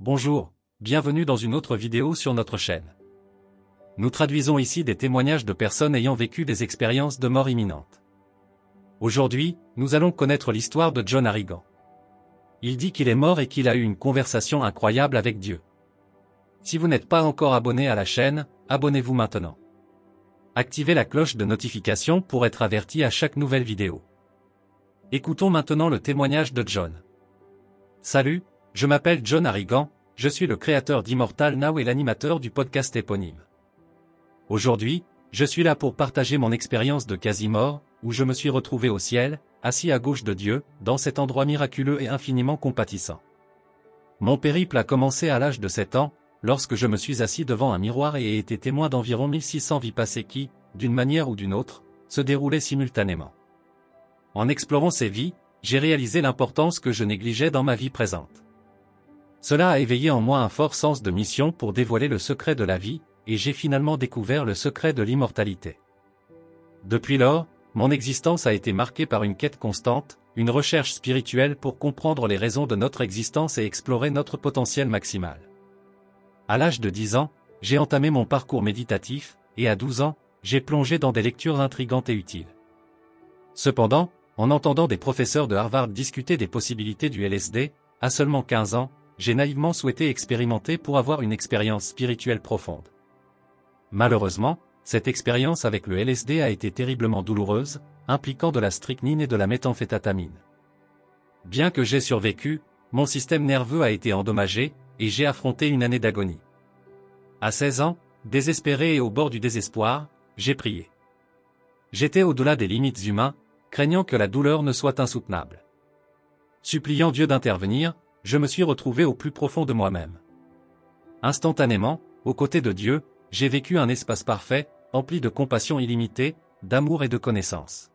Bonjour, bienvenue dans une autre vidéo sur notre chaîne. Nous traduisons ici des témoignages de personnes ayant vécu des expériences de mort imminente. Aujourd'hui, nous allons connaître l'histoire de John Harrigan. Il dit qu'il est mort et qu'il a eu une conversation incroyable avec Dieu. Si vous n'êtes pas encore abonné à la chaîne, abonnez-vous maintenant. Activez la cloche de notification pour être averti à chaque nouvelle vidéo. Écoutons maintenant le témoignage de John. Salut, je m'appelle John Harrigan, je suis le créateur d'Immortal Now et l'animateur du podcast éponyme. Aujourd'hui, je suis là pour partager mon expérience de quasi-mort, où je me suis retrouvé au ciel, assis à gauche de Dieu, dans cet endroit miraculeux et infiniment compatissant. Mon périple a commencé à l'âge de 7 ans, lorsque je me suis assis devant un miroir et ai été témoin d'environ 1600 vies passées qui, d'une manière ou d'une autre, se déroulaient simultanément. En explorant ces vies, j'ai réalisé l'importance que je négligeais dans ma vie présente. Cela a éveillé en moi un fort sens de mission pour dévoiler le secret de la vie, et j'ai finalement découvert le secret de l'immortalité. Depuis lors, mon existence a été marquée par une quête constante, une recherche spirituelle pour comprendre les raisons de notre existence et explorer notre potentiel maximal. À l'âge de 10 ans, j'ai entamé mon parcours méditatif, et à 12 ans, j'ai plongé dans des lectures intrigantes et utiles. Cependant, en entendant des professeurs de Harvard discuter des possibilités du LSD, à seulement 15 ans, j'ai naïvement souhaité expérimenter pour avoir une expérience spirituelle profonde. Malheureusement, cette expérience avec le LSD a été terriblement douloureuse, impliquant de la strychnine et de la méthamphétamine. Bien que j'ai survécu, mon système nerveux a été endommagé, et j'ai affronté une année d'agonie. À 16 ans, désespéré et au bord du désespoir, j'ai prié. J'étais au-delà des limites humaines, craignant que la douleur ne soit insoutenable. Suppliant Dieu d'intervenir, je me suis retrouvé au plus profond de moi-même. Instantanément, aux côtés de Dieu, j'ai vécu un espace parfait, empli de compassion illimitée, d'amour et de connaissance.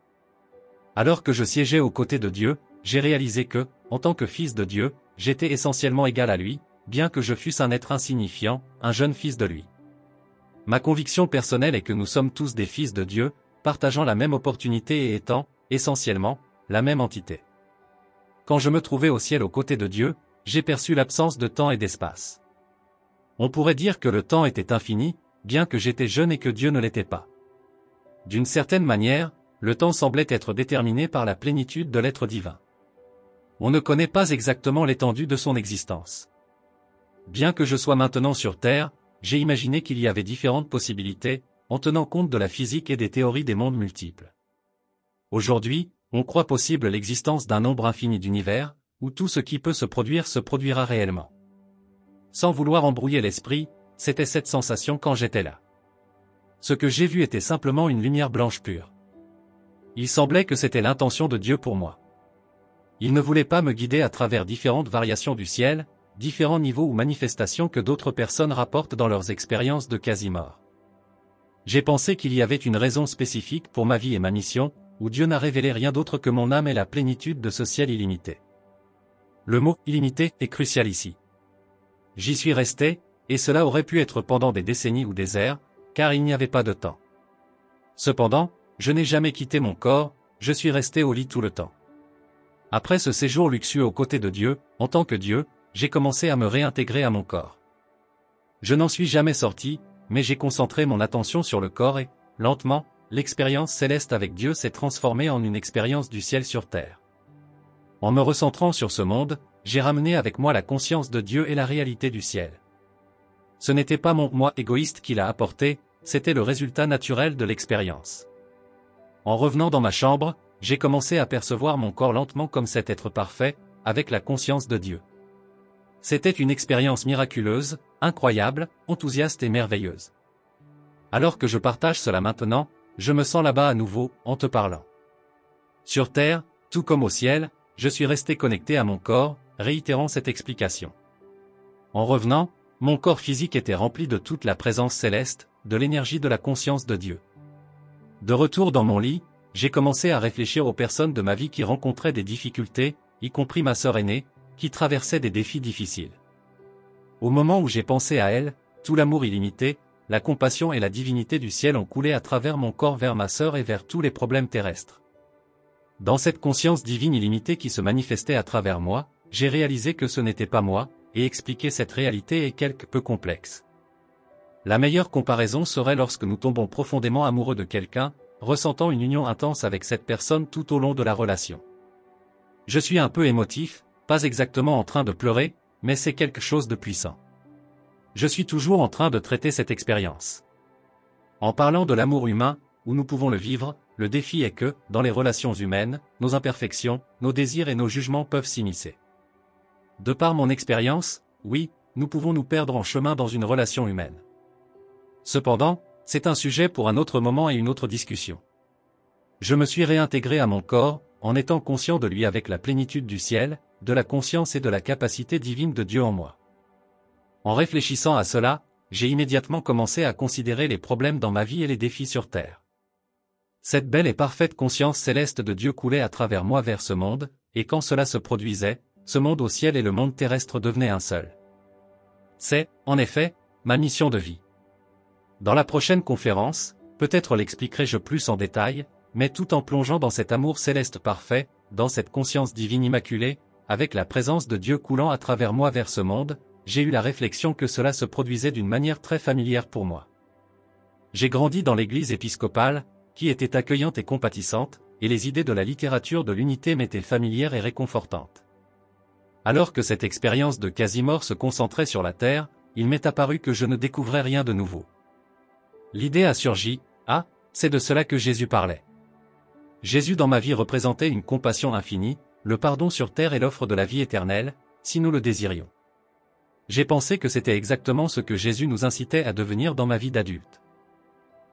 Alors que je siégeais aux côtés de Dieu, j'ai réalisé que, en tant que fils de Dieu, j'étais essentiellement égal à lui, bien que je fusse un être insignifiant, un jeune fils de lui. Ma conviction personnelle est que nous sommes tous des fils de Dieu, partageant la même opportunité et étant, essentiellement, la même entité. Quand je me trouvais au ciel aux côtés de Dieu, j'ai perçu l'absence de temps et d'espace. On pourrait dire que le temps était infini, bien que j'étais jeune et que Dieu ne l'était pas. D'une certaine manière, le temps semblait être déterminé par la plénitude de l'être divin. On ne connaît pas exactement l'étendue de son existence. Bien que je sois maintenant sur Terre, j'ai imaginé qu'il y avait différentes possibilités, en tenant compte de la physique et des théories des mondes multiples. Aujourd'hui, on croit possible l'existence d'un nombre infini d'univers, où tout ce qui peut se produire se produira réellement. Sans vouloir embrouiller l'esprit, c'était cette sensation quand j'étais là. Ce que j'ai vu était simplement une lumière blanche pure. Il semblait que c'était l'intention de Dieu pour moi. Il ne voulait pas me guider à travers différentes variations du ciel, différents niveaux ou manifestations que d'autres personnes rapportent dans leurs expériences de quasi-mort. J'ai pensé qu'il y avait une raison spécifique pour ma vie et ma mission, où Dieu n'a révélé rien d'autre que mon âme et la plénitude de ce ciel illimité. Le mot « illimité » est crucial ici. J'y suis resté, et cela aurait pu être pendant des décennies ou des ères, car il n'y avait pas de temps. Cependant, je n'ai jamais quitté mon corps, je suis resté au lit tout le temps. Après ce séjour luxueux aux côtés de Dieu, en tant que Dieu, j'ai commencé à me réintégrer à mon corps. Je n'en suis jamais sorti, mais j'ai concentré mon attention sur le corps et, lentement, l'expérience céleste avec Dieu s'est transformée en une expérience du ciel sur terre. En me recentrant sur ce monde, j'ai ramené avec moi la conscience de Dieu et la réalité du ciel. Ce n'était pas mon moi égoïste qui l'a apporté, c'était le résultat naturel de l'expérience. En revenant dans ma chambre, j'ai commencé à percevoir mon corps lentement comme cet être parfait, avec la conscience de Dieu. C'était une expérience miraculeuse, incroyable, enthousiaste et merveilleuse. Alors que je partage cela maintenant, je me sens là-bas à nouveau, en te parlant. Sur Terre, tout comme au ciel, je suis resté connecté à mon corps, réitérant cette explication. En revenant, mon corps physique était rempli de toute la présence céleste, de l'énergie de la conscience de Dieu. De retour dans mon lit, j'ai commencé à réfléchir aux personnes de ma vie qui rencontraient des difficultés, y compris ma sœur aînée, qui traversait des défis difficiles. Au moment où j'ai pensé à elle, tout l'amour illimité, la compassion et la divinité du ciel ont coulé à travers mon corps vers ma sœur et vers tous les problèmes terrestres. Dans cette conscience divine illimitée qui se manifestait à travers moi, j'ai réalisé que ce n'était pas moi, et expliquer cette réalité est quelque peu complexe. La meilleure comparaison serait lorsque nous tombons profondément amoureux de quelqu'un, ressentant une union intense avec cette personne tout au long de la relation. Je suis un peu émotif, pas exactement en train de pleurer, mais c'est quelque chose de puissant. Je suis toujours en train de traiter cette expérience. En parlant de l'amour humain, où nous pouvons le vivre, le défi est que, dans les relations humaines, nos imperfections, nos désirs et nos jugements peuvent s'immiscer. De par mon expérience, oui, nous pouvons nous perdre en chemin dans une relation humaine. Cependant, c'est un sujet pour un autre moment et une autre discussion. Je me suis réintégré à mon corps, en étant conscient de lui avec la plénitude du ciel, de la conscience et de la capacité divine de Dieu en moi. En réfléchissant à cela, j'ai immédiatement commencé à considérer les problèmes dans ma vie et les défis sur terre. Cette belle et parfaite conscience céleste de Dieu coulait à travers moi vers ce monde, et quand cela se produisait, ce monde au ciel et le monde terrestre devenaient un seul. C'est, en effet, ma mission de vie. Dans la prochaine conférence, peut-être l'expliquerai-je plus en détail, mais tout en plongeant dans cet amour céleste parfait, dans cette conscience divine immaculée, avec la présence de Dieu coulant à travers moi vers ce monde, j'ai eu la réflexion que cela se produisait d'une manière très familière pour moi. J'ai grandi dans l'église épiscopale, qui était accueillante et compatissante, et les idées de la littérature de l'unité m'étaient familières et réconfortantes. Alors que cette expérience de quasi-mort se concentrait sur la terre, il m'est apparu que je ne découvrais rien de nouveau. L'idée a surgi, c'est de cela que Jésus parlait. Jésus dans ma vie représentait une compassion infinie, le pardon sur terre et l'offre de la vie éternelle, si nous le désirions. J'ai pensé que c'était exactement ce que Jésus nous incitait à devenir dans ma vie d'adulte.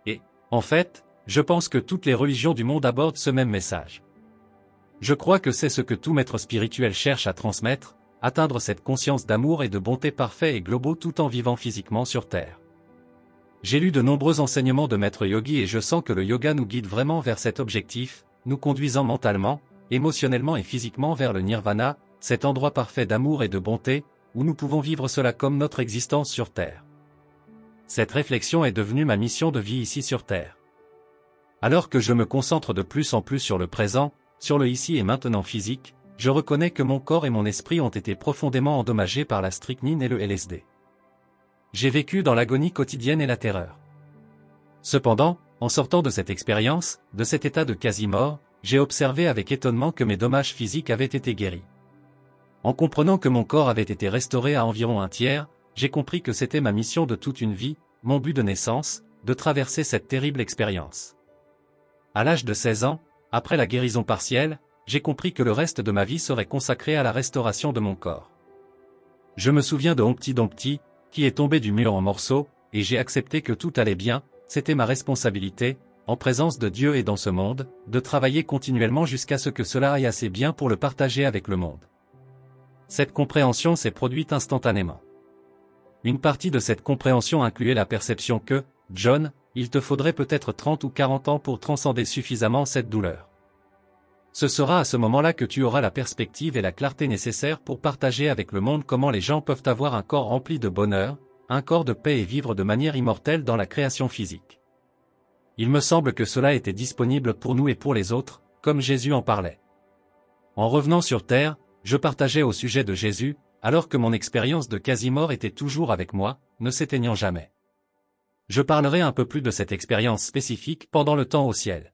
Et, en fait, je pense que toutes les religions du monde abordent ce même message. Je crois que c'est ce que tout maître spirituel cherche à transmettre, atteindre cette conscience d'amour et de bonté parfait et globaux tout en vivant physiquement sur Terre. J'ai lu de nombreux enseignements de maîtres yogis et je sens que le yoga nous guide vraiment vers cet objectif, nous conduisant mentalement, émotionnellement et physiquement vers le nirvana, cet endroit parfait d'amour et de bonté, où nous pouvons vivre cela comme notre existence sur Terre. Cette réflexion est devenue ma mission de vie ici sur Terre. Alors que je me concentre de plus en plus sur le présent, sur le ici et maintenant physique, je reconnais que mon corps et mon esprit ont été profondément endommagés par la strychnine et le LSD. J'ai vécu dans l'agonie quotidienne et la terreur. Cependant, en sortant de cette expérience, de cet état de quasi-mort, j'ai observé avec étonnement que mes dommages physiques avaient été guéris. En comprenant que mon corps avait été restauré à environ un tiers, j'ai compris que c'était ma mission de toute une vie, mon but de naissance, de traverser cette terrible expérience. À l'âge de 16 ans, après la guérison partielle, j'ai compris que le reste de ma vie serait consacré à la restauration de mon corps. Je me souviens de Humpty Dumpty, qui est tombé du mur en morceaux, et j'ai accepté que tout allait bien, c'était ma responsabilité, en présence de Dieu et dans ce monde, de travailler continuellement jusqu'à ce que cela aille assez bien pour le partager avec le monde. Cette compréhension s'est produite instantanément. Une partie de cette compréhension incluait la perception que, John, il te faudrait peut-être 30 ou 40 ans pour transcender suffisamment cette douleur. Ce sera à ce moment-là que tu auras la perspective et la clarté nécessaires pour partager avec le monde comment les gens peuvent avoir un corps rempli de bonheur, un corps de paix et vivre de manière immortelle dans la création physique. Il me semble que cela était disponible pour nous et pour les autres, comme Jésus en parlait. En revenant sur Terre, je partageais au sujet de Jésus, alors que mon expérience de quasi-mort était toujours avec moi, ne s'éteignant jamais. Je parlerai un peu plus de cette expérience spécifique pendant le temps au ciel.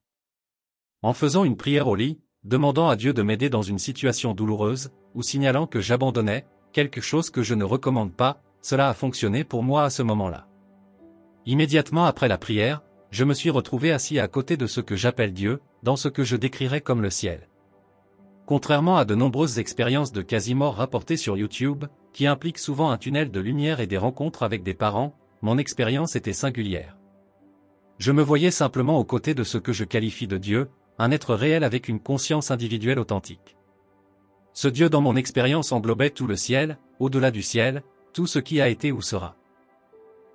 En faisant une prière au lit, demandant à Dieu de m'aider dans une situation douloureuse, ou signalant que j'abandonnais, quelque chose que je ne recommande pas, cela a fonctionné pour moi à ce moment-là. Immédiatement après la prière, je me suis retrouvé assis à côté de ce que j'appelle Dieu, dans ce que je décrirais comme le ciel. Contrairement à de nombreuses expériences de quasi-mort rapportées sur YouTube, qui impliquent souvent un tunnel de lumière et des rencontres avec des parents, mon expérience était singulière. Je me voyais simplement aux côtés de ce que je qualifie de Dieu, un être réel avec une conscience individuelle authentique. Ce Dieu dans mon expérience englobait tout le ciel, au-delà du ciel, tout ce qui a été ou sera.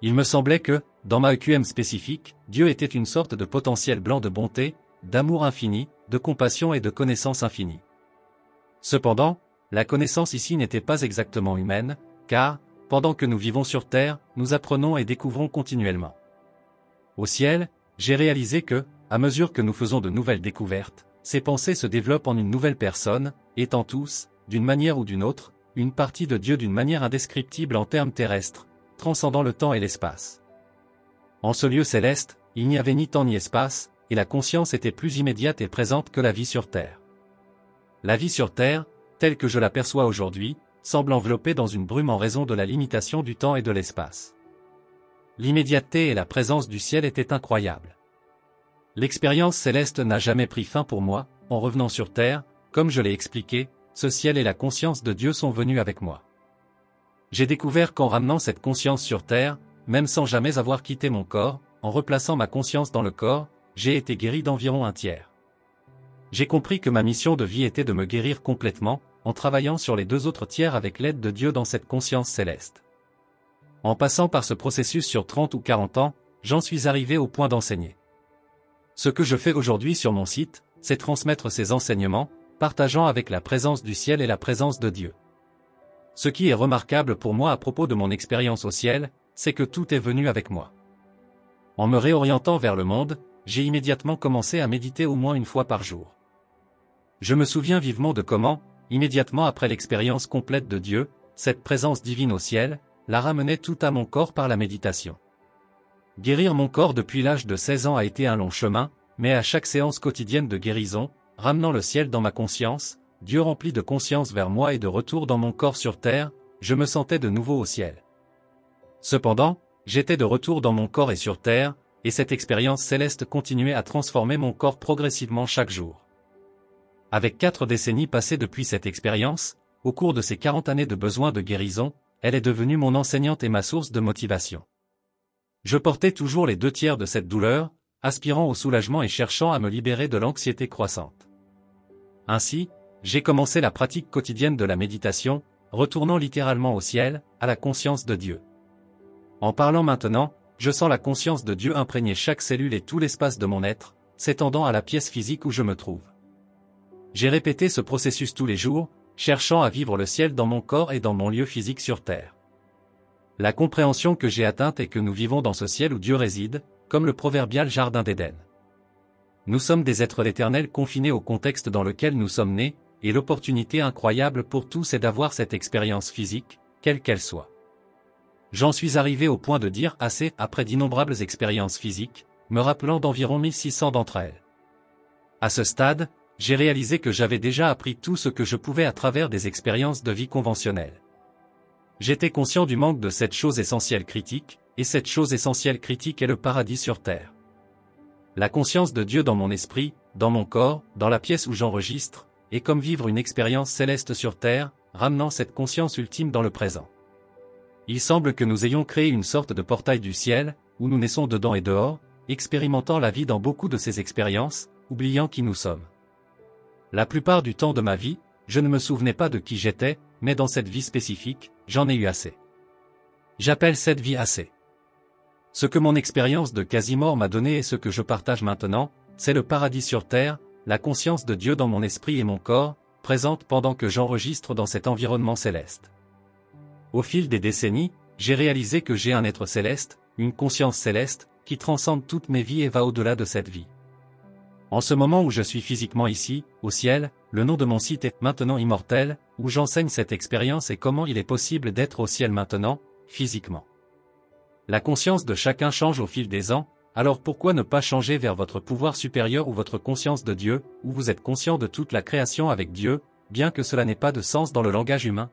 Il me semblait que, dans ma EQM spécifique, Dieu était une sorte de potentiel blanc de bonté, d'amour infini, de compassion et de connaissance infinie. Cependant, la connaissance ici n'était pas exactement humaine, car, pendant que nous vivons sur Terre, nous apprenons et découvrons continuellement. Au ciel, j'ai réalisé que, à mesure que nous faisons de nouvelles découvertes, ces pensées se développent en une nouvelle personne, étant tous, d'une manière ou d'une autre, une partie de Dieu d'une manière indescriptible en termes terrestres, transcendant le temps et l'espace. En ce lieu céleste, il n'y avait ni temps ni espace, et la conscience était plus immédiate et présente que la vie sur Terre. La vie sur Terre, telle que je l'aperçois aujourd'hui, semble enveloppée dans une brume en raison de la limitation du temps et de l'espace. L'immédiateté et la présence du ciel étaient incroyables. L'expérience céleste n'a jamais pris fin pour moi, en revenant sur Terre, comme je l'ai expliqué, ce ciel et la conscience de Dieu sont venus avec moi. J'ai découvert qu'en ramenant cette conscience sur Terre, même sans jamais avoir quitté mon corps, en replaçant ma conscience dans le corps, j'ai été guéri d'environ un tiers. J'ai compris que ma mission de vie était de me guérir complètement, en travaillant sur les 2 autres tiers avec l'aide de Dieu dans cette conscience céleste. En passant par ce processus sur 30 ou 40 ans, j'en suis arrivé au point d'enseigner. Ce que je fais aujourd'hui sur mon site, c'est transmettre ces enseignements, partageant avec la présence du ciel et la présence de Dieu. Ce qui est remarquable pour moi à propos de mon expérience au ciel, c'est que tout est venu avec moi. En me réorientant vers le monde, j'ai immédiatement commencé à méditer au moins une fois par jour. Je me souviens vivement de comment, immédiatement après l'expérience complète de Dieu, cette présence divine au ciel, la ramenait tout à mon corps par la méditation. Guérir mon corps depuis l'âge de 16 ans a été un long chemin, mais à chaque séance quotidienne de guérison, ramenant le ciel dans ma conscience, Dieu rempli de conscience vers moi et de retour dans mon corps sur terre, je me sentais de nouveau au ciel. Cependant, j'étais de retour dans mon corps et sur terre, et cette expérience céleste continuait à transformer mon corps progressivement chaque jour. Avec 4 décennies passées depuis cette expérience, au cours de ces 40 années de besoin de guérison, elle est devenue mon enseignante et ma source de motivation. Je portais toujours les 2 tiers de cette douleur, aspirant au soulagement et cherchant à me libérer de l'anxiété croissante. Ainsi, j'ai commencé la pratique quotidienne de la méditation, retournant littéralement au ciel, à la conscience de Dieu. En parlant maintenant, je sens la conscience de Dieu imprégner chaque cellule et tout l'espace de mon être, s'étendant à la pièce physique où je me trouve. J'ai répété ce processus tous les jours, cherchant à vivre le ciel dans mon corps et dans mon lieu physique sur terre. La compréhension que j'ai atteinte est que nous vivons dans ce ciel où Dieu réside, comme le proverbial jardin d'Éden. Nous sommes des êtres éternels confinés au contexte dans lequel nous sommes nés, et l'opportunité incroyable pour tous est d'avoir cette expérience physique, quelle qu'elle soit. J'en suis arrivé au point de dire assez après d'innombrables expériences physiques, me rappelant d'environ 1600 d'entre elles. À ce stade, j'ai réalisé que j'avais déjà appris tout ce que je pouvais à travers des expériences de vie conventionnelles. J'étais conscient du manque de cette chose essentielle critique, et cette chose essentielle critique est le paradis sur terre. La conscience de Dieu dans mon esprit, dans mon corps, dans la pièce où j'enregistre, est comme vivre une expérience céleste sur terre, ramenant cette conscience ultime dans le présent. Il semble que nous ayons créé une sorte de portail du ciel, où nous naissons dedans et dehors, expérimentant la vie dans beaucoup de ces expériences, oubliant qui nous sommes. La plupart du temps de ma vie, je ne me souvenais pas de qui j'étais, mais dans cette vie spécifique, j'en ai eu assez. J'appelle cette vie assez. Ce que mon expérience de quasi-mort m'a donné et ce que je partage maintenant, c'est le paradis sur terre, la conscience de Dieu dans mon esprit et mon corps, présente pendant que j'enregistre dans cet environnement céleste. Au fil des décennies, j'ai réalisé que j'ai un être céleste, une conscience céleste, qui transcende toutes mes vies et va au-delà de cette vie. En ce moment où je suis physiquement ici, au ciel, le nom de mon site est Maintenant Immortel, où j'enseigne cette expérience et comment il est possible d'être au ciel maintenant, physiquement. La conscience de chacun change au fil des ans, alors pourquoi ne pas changer vers votre pouvoir supérieur ou votre conscience de Dieu, où vous êtes conscient de toute la création avec Dieu, bien que cela n'ait pas de sens dans le langage humain?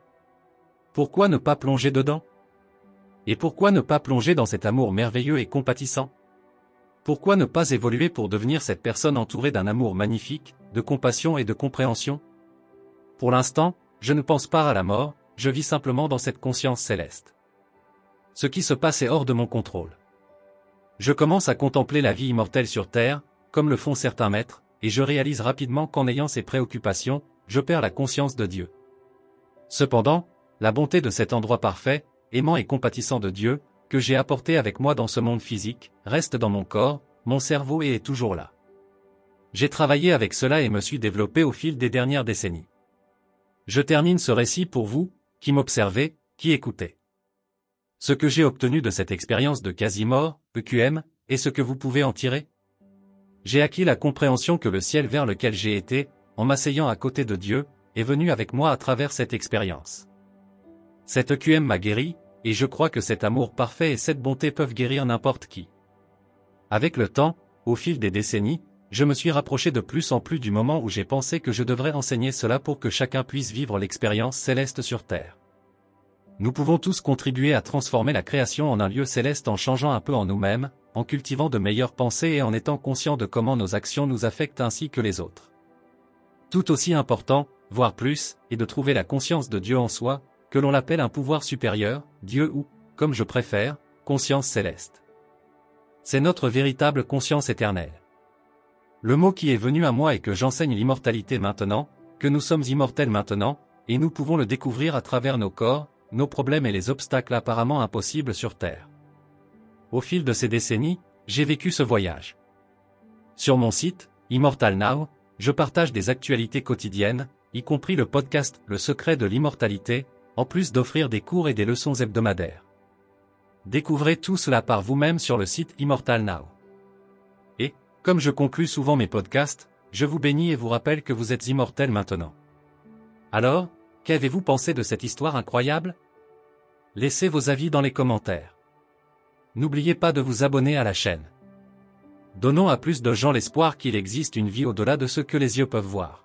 Pourquoi ne pas plonger dedans? Et pourquoi ne pas plonger dans cet amour merveilleux et compatissant? Pourquoi ne pas évoluer pour devenir cette personne entourée d'un amour magnifique, de compassion et de compréhension? Pour l'instant, je ne pense pas à la mort, je vis simplement dans cette conscience céleste. Ce qui se passe est hors de mon contrôle. Je commence à contempler la vie immortelle sur Terre, comme le font certains maîtres, et je réalise rapidement qu'en ayant ces préoccupations, je perds la conscience de Dieu. Cependant, la bonté de cet endroit parfait, aimant et compatissant de Dieu, que j'ai apporté avec moi dans ce monde physique, reste dans mon corps, mon cerveau et est toujours là. J'ai travaillé avec cela et me suis développé au fil des dernières décennies. Je termine ce récit pour vous, qui m'observez, qui écoutez. Ce que j'ai obtenu de cette expérience de quasi-mort, EQM, et ce que vous pouvez en tirer. J'ai acquis la compréhension que le ciel vers lequel j'ai été, en m'asseyant à côté de Dieu, est venu avec moi à travers cette expérience. Cette QM m'a guéri, et je crois que cet amour parfait et cette bonté peuvent guérir n'importe qui. Avec le temps, au fil des décennies, je me suis rapproché de plus en plus du moment où j'ai pensé que je devrais enseigner cela pour que chacun puisse vivre l'expérience céleste sur Terre. Nous pouvons tous contribuer à transformer la création en un lieu céleste en changeant un peu en nous-mêmes, en cultivant de meilleures pensées et en étant conscients de comment nos actions nous affectent ainsi que les autres. Tout aussi important, voire plus, est de trouver la conscience de Dieu en soi, que l'on l'appelle un pouvoir supérieur, Dieu ou, comme je préfère, conscience céleste. C'est notre véritable conscience éternelle. Le mot qui est venu à moi est que j'enseigne l'immortalité maintenant, que nous sommes immortels maintenant, et nous pouvons le découvrir à travers nos corps, nos problèmes et les obstacles apparemment impossibles sur Terre. Au fil de ces décennies, j'ai vécu ce voyage. Sur mon site, Immortal Now, je partage des actualités quotidiennes, y compris le podcast Le secret de l'immortalité, en plus d'offrir des cours et des leçons hebdomadaires. Découvrez tout cela par vous-même sur le site Immortal Now. Et, comme je conclus souvent mes podcasts, je vous bénis et vous rappelle que vous êtes immortels maintenant. Alors, qu'avez-vous pensé de cette histoire incroyable? Laissez vos avis dans les commentaires. N'oubliez pas de vous abonner à la chaîne. Donnons à plus de gens l'espoir qu'il existe une vie au-delà de ce que les yeux peuvent voir.